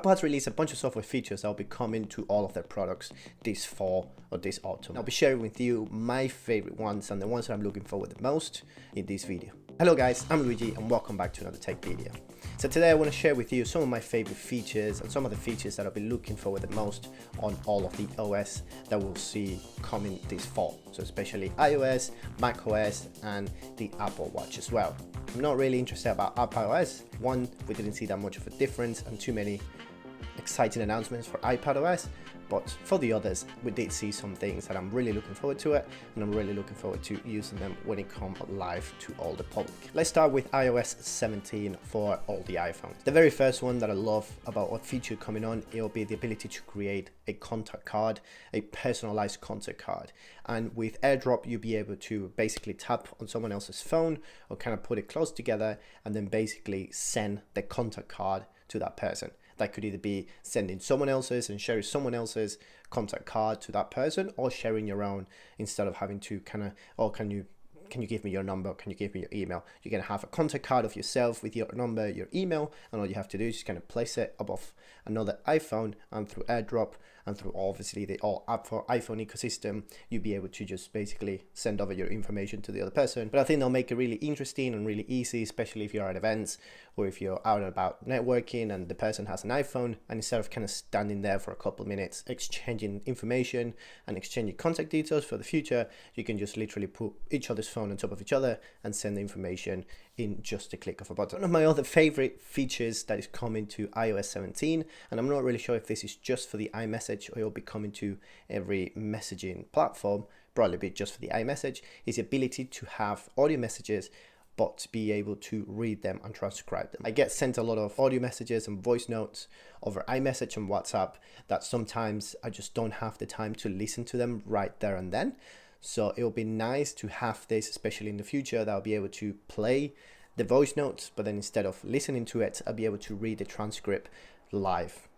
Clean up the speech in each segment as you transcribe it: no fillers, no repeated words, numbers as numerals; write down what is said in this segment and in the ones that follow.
Apple has released a bunch of software features that will be coming to all of their products this fall or this autumn. I'll be sharing with you my favorite ones and the ones that I'm looking forward the most in this video. Hello guys, I'm Luigi and welcome back to another tech video. So today I want to share with you some of my favorite features and some of the features that I'll be looking forward the most on all of the OS that we'll see coming this fall. So especially iOS, macOS and the Apple Watch as well. I'm not really interested about iPadOS. One, we didn't see that much of a difference and too many exciting announcements for iPadOS, but for the others we did see some things that I'm really looking forward to it, and I'm really looking forward to using them when it comes live to all the public. Let's start with iOS 17 for all the iPhones. The very first one that I love about what feature coming on, it'll be the ability to create a contact card, a personalized contact card. And with AirDrop you'll be able to basically tap on someone else's phone or kind of put it close together and then basically send the contact card to that person. That could either be sending someone else's and sharing someone else's contact card to that person, or sharing your own instead of having to kind of, oh, can you give me your number? Can you give me your email? You're going to have a contact card of yourself with your number, your email, and all you have to do is just kind of place it above another iPhone, and through AirDrop and through obviously the all app for iPhone ecosystem, you'll be able to just basically send over your information to the other person. But I think they'll make it really interesting and really easy, especially if you're at events or if you're out and about networking and the person has an iPhone, and instead of kind of standing there for a couple of minutes exchanging information and exchanging contact details for the future, you can just literally put each other's phone on top of each other and send the information in just a click of a button. One of my other favorite features that is coming to iOS 17, and I'm not really sure if this is just for the iMessage or it'll be coming to every messaging platform, probably be just for the iMessage, is the ability to have audio messages but be able to read them and transcribe them. I get sent a lot of audio messages and voice notes over iMessage and WhatsApp that sometimes I just don't have the time to listen to them right there and then. So it'll be nice to have this, especially in the future, that I'll be able to play the voice notes, but then instead of listening to it, I'll be able to read the transcript live,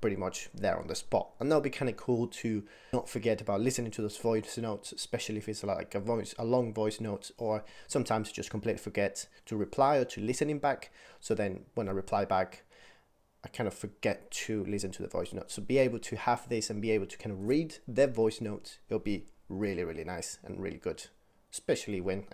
pretty much there on the spot. And that'll be kind of cool to not forget about listening to those voice notes, especially if it's like a long voice note, or sometimes you just completely forget to reply or to listening back. So then when I reply back, I kind of forget to listen to the voice notes. So be able to have this and be able to kind of read their voice notes, it'll be really, really nice and really good, especially when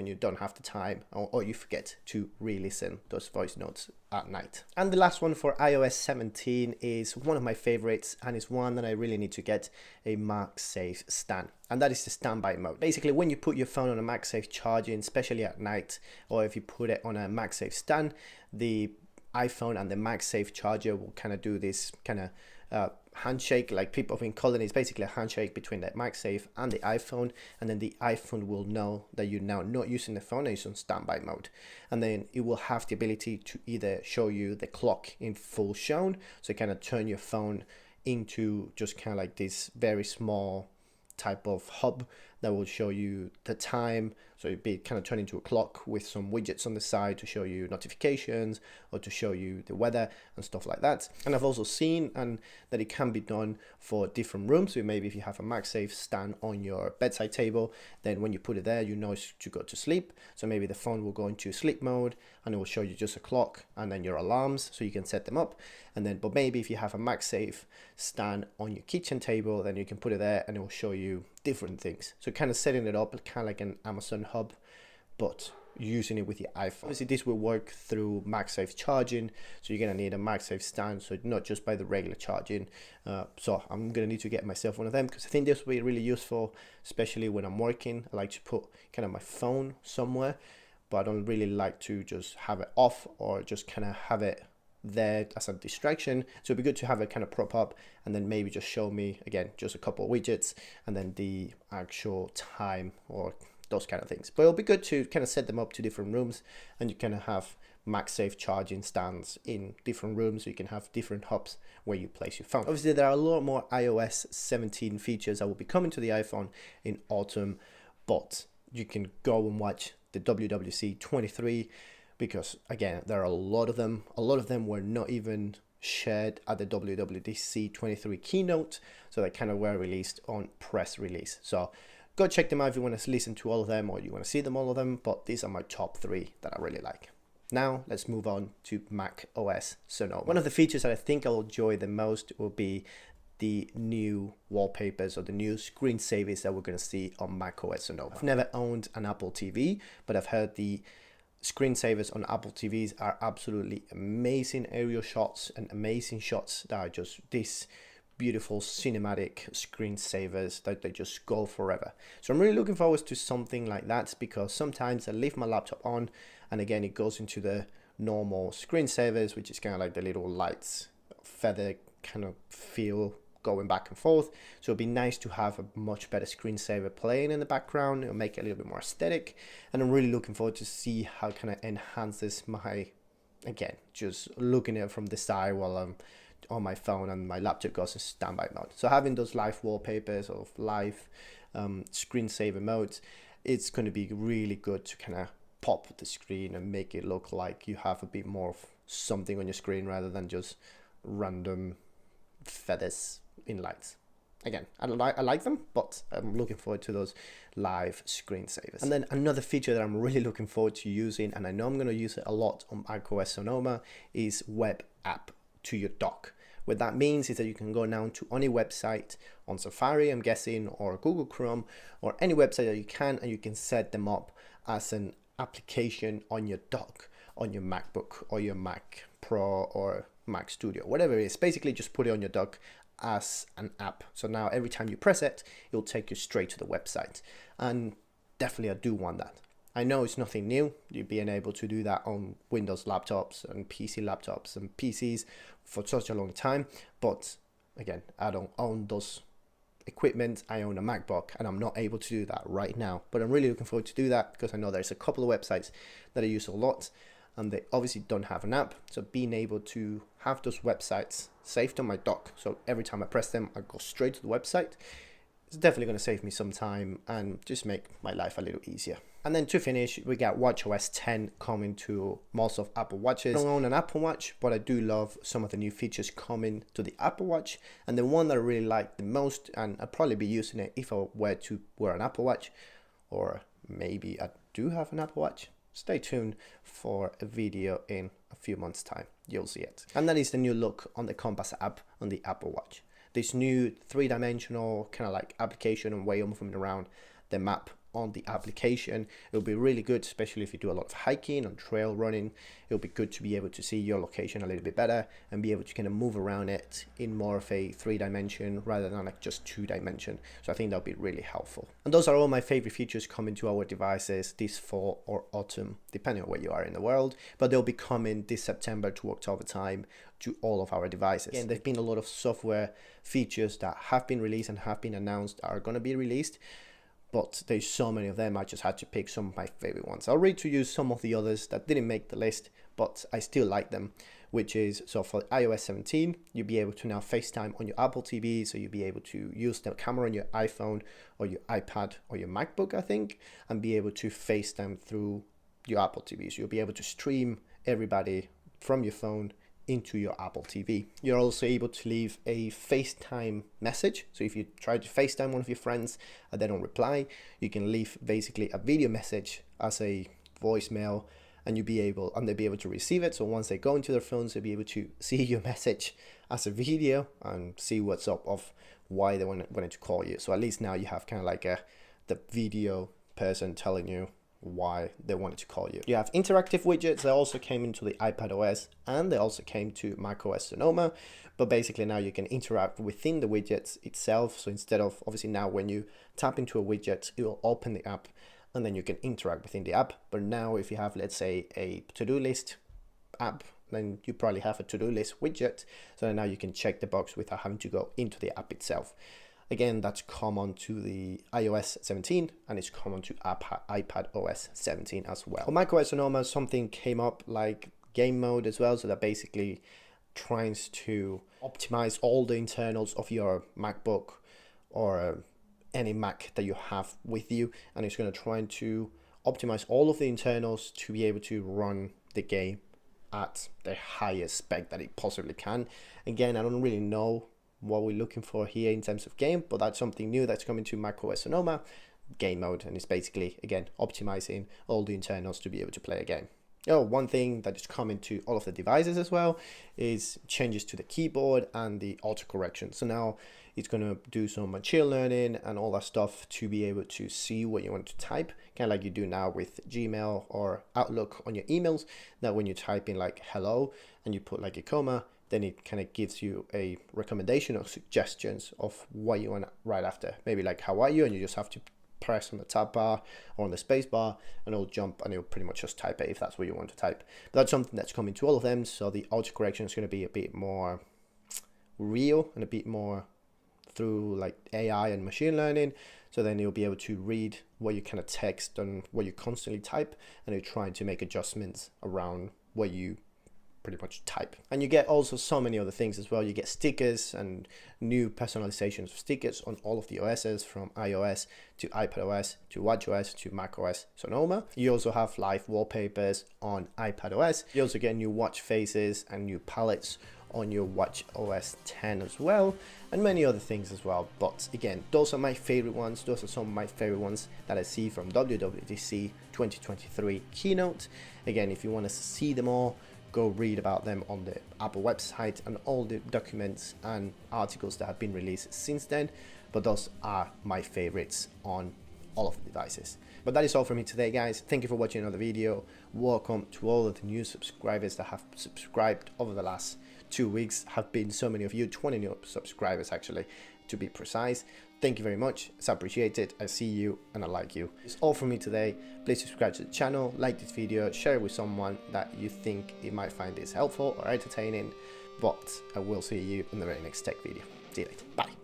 you don't have the time or you forget to re-listen those voice notes at night. And the last one for iOS 17 is one of my favorites, and it's one that I really need to get: a MagSafe stand. And that is the standby mode. Basically, when you put your phone on a MagSafe charging, especially at night, or if you put it on a MagSafe stand, the iPhone and the MagSafe charger will kind of do this kind of handshake, like people have been calling it. It's basically a handshake between the MagSafe and the iPhone, and then the iPhone will know that you're now not using the phone and it's on standby mode, and then it will have the ability to either show you the clock in full shown, so kind of turn your phone into just kind of like this very small type of hub that will show you the time. So it'd be kind of turned into a clock with some widgets on the side to show you notifications or to show you the weather and stuff like that. And I've also seen that it can be done for different rooms. So maybe if you have a MagSafe stand on your bedside table, then when you put it there, you know it's to go to sleep. So maybe the phone will go into sleep mode and it will show you just a clock and then your alarms, so you can set them up. And then, but maybe if you have a MagSafe stand on your kitchen table, then you can put it there and it will show you different things. So kind of setting it up kind of like an Amazon hub, but using it with your iPhone. Obviously this will work through MagSafe charging, so you're going to need a MagSafe stand, so not just by the regular charging. So I'm going to need to get myself one of them, because I think this will be really useful, especially when I'm working. I like to put kind of my phone somewhere, but I don't really like to just have it off or just kind of have it there as a distraction. So it'd be good to have it kind of prop up and then maybe just show me again just a couple of widgets and then the actual time or those kind of things. But it'll be good to kind of set them up to different rooms, and you kind of have MagSafe charging stands in different rooms, so you can have different hubs where you place your phone. Obviously there are a lot more iOS 17 features that will be coming to the iPhone in autumn, but you can go and watch the WWDC 23, because again there are a lot of them. A lot of them were not even shared at the WWDC 23 keynote, so they kind of were released on press release. So go check them out if you want to listen to all of them or you want to see them all of them, but these are my top 3 that I really like. Now let's move on to macOS Sonoma. One of the features that I think I'll enjoy the most will be the new wallpapers or the new screensavers that we're going to see on macOS Sonoma. I've never owned an Apple TV, but I've heard the screensavers on Apple TVs are absolutely amazing aerial shots and amazing shots that are just this beautiful cinematic screensavers that they just go forever. So I'm really looking forward to something like that, because sometimes I leave my laptop on and again it goes into the normal screensavers, which is kind of like the little lights feather kind of feel going back and forth. So it'd be nice to have a much better screensaver playing in the background. It'll make it a little bit more aesthetic, and I'm really looking forward to see how kind of enhances my, again, just looking at it from the side while I'm on my phone and my laptop goes in standby mode. So having those live wallpapers or live screensaver modes, it's going to be really good to kind of pop the screen and make it look like you have a bit more of something on your screen rather than just random feathers in lights. Again, I like them, but I'm looking forward to those live screensavers. And then another feature that I'm really looking forward to using, and I know I'm going to use it a lot on macOS Sonoma, is web app to your dock. What that means is that you can go now to any website on Safari, I'm guessing, or Google Chrome, or any website that you can, and you can set them up as an application on your dock, on your MacBook or your Mac Pro or Mac Studio, whatever it is. Basically just put it on your dock as an app. So now every time you press it, it'll take you straight to the website. And definitely I do want that. I know it's nothing new. You're being able to do that on Windows laptops and PC laptops and PCs for such a long time. But again, I don't own those equipment. I own a MacBook and I'm not able to do that right now. But I'm really looking forward to do that, because I know there's a couple of websites that I use a lot and they obviously don't have an app. So being able to have those websites saved on my dock, so every time I press them, I go straight to the website, it's definitely going to save me some time and just make my life a little easier. And then to finish, we got watchOS 10 coming to most of Apple Watches. I don't own an Apple Watch, but I do love some of the new features coming to the Apple Watch. And the one that I really like the most, and I'd probably be using it if I were to wear an Apple Watch, or maybe I do have an Apple Watch. Stay tuned for a video in a few months' time. You'll see it. And that is the new look on the Compass app on the Apple Watch. This new three-dimensional kind of like application and way of moving around the map on the application. It'll be really good, especially if you do a lot of hiking and trail running. It'll be good to be able to see your location a little bit better and be able to kind of move around it in more of a 3-dimension rather than like just 2-dimension. So I think that'll be really helpful. And those are all my favorite features coming to our devices this fall or autumn, depending on where you are in the world. But they'll be coming this September to October time to all of our devices. And there've been a lot of software features that have been released and have been announced are going to be released. But there's so many of them, I just had to pick some of my favorite ones. I'll read to you some of the others that didn't make the list, but I still like them, which is, so for iOS 17, you'll be able to now FaceTime on your Apple TV, so you'll be able to use the camera on your iPhone or your iPad or your MacBook, I think, and be able to FaceTime through your Apple TV. So you'll be able to stream everybody from your phone into your Apple TV. You're also able to leave a FaceTime message. So if you try to FaceTime one of your friends and they don't reply, you can leave basically a video message as a voicemail, and they'll be able to receive it. So once they go into their phones, they'll be able to see your message as a video and see what's up of why they wanted to call you. So at least now you have kind of like the video person telling you why they wanted to call you. You have interactive widgets that also came into the iPadOS, and they also came to macOS Sonoma, but basically now you can interact within the widgets itself. So instead of, obviously now when you tap into a widget, it will open the app and then you can interact within the app. But now if you have, let's say, a to-do list app, then you probably have a to-do list widget. So now you can check the box without having to go into the app itself. Again, that's common to the iOS 17 and it's common to iPadOS 17 as well. For macOS Sonoma, something came up like game mode as well. So that basically tries to optimize all the internals of your MacBook or any Mac that you have with you. And it's going to try to optimize all of the internals to be able to run the game at the highest spec that it possibly can. Again, I don't really know what we're looking for here in terms of game, but that's something new that's coming to macOS Sonoma, game mode, and it's basically, again, optimizing all the internals to be able to play a game. Oh, one thing that is coming to all of the devices as well is changes to the keyboard and the autocorrection. So now it's going to do some machine learning and all that stuff to be able to see what you want to type, kind of like you do now with Gmail or Outlook on your emails. That when you type in like hello and you put like a comma, then it kind of gives you a recommendation or suggestions of what you want to write after. Maybe like how are you, and you just have to press on the tab bar or on the space bar and it'll jump and it'll pretty much just type it if that's what you want to type. But that's something that's coming to all of them, so the autocorrection is going to be a bit more real and a bit more through like AI and machine learning. So then you'll be able to read what you kind of text and what you constantly type, and you're trying to make adjustments around what you pretty much type. And you get also so many other things as well. You get stickers and new personalizations of stickers on all of the OSs, from iOS to iPadOS to watchOS to macOS Sonoma. You also have live wallpapers on iPadOS. You also get new watch faces and new palettes on your watchOS 10 as well, and many other things as well. But again, those are my favorite ones. Those are some of my favorite ones that I see from WWDC 2023 keynote. Again, if you want to see them all, go read about them on the Apple website and all the documents and articles that have been released since then. But those are my favorites on all of the devices. But that is all from me today, guys. Thank you for watching another video. Welcome to all of the new subscribers that have subscribed over the last 2 weeks. Have been so many of you, 20 new subscribers actually, to be precise. Thank you very much. It's appreciated. I see you and I like you. It's all from me today. Please subscribe to the channel, like this video, share it with someone that you think it might find this helpful or entertaining. But I will see you in the very next tech video. See you later. Bye.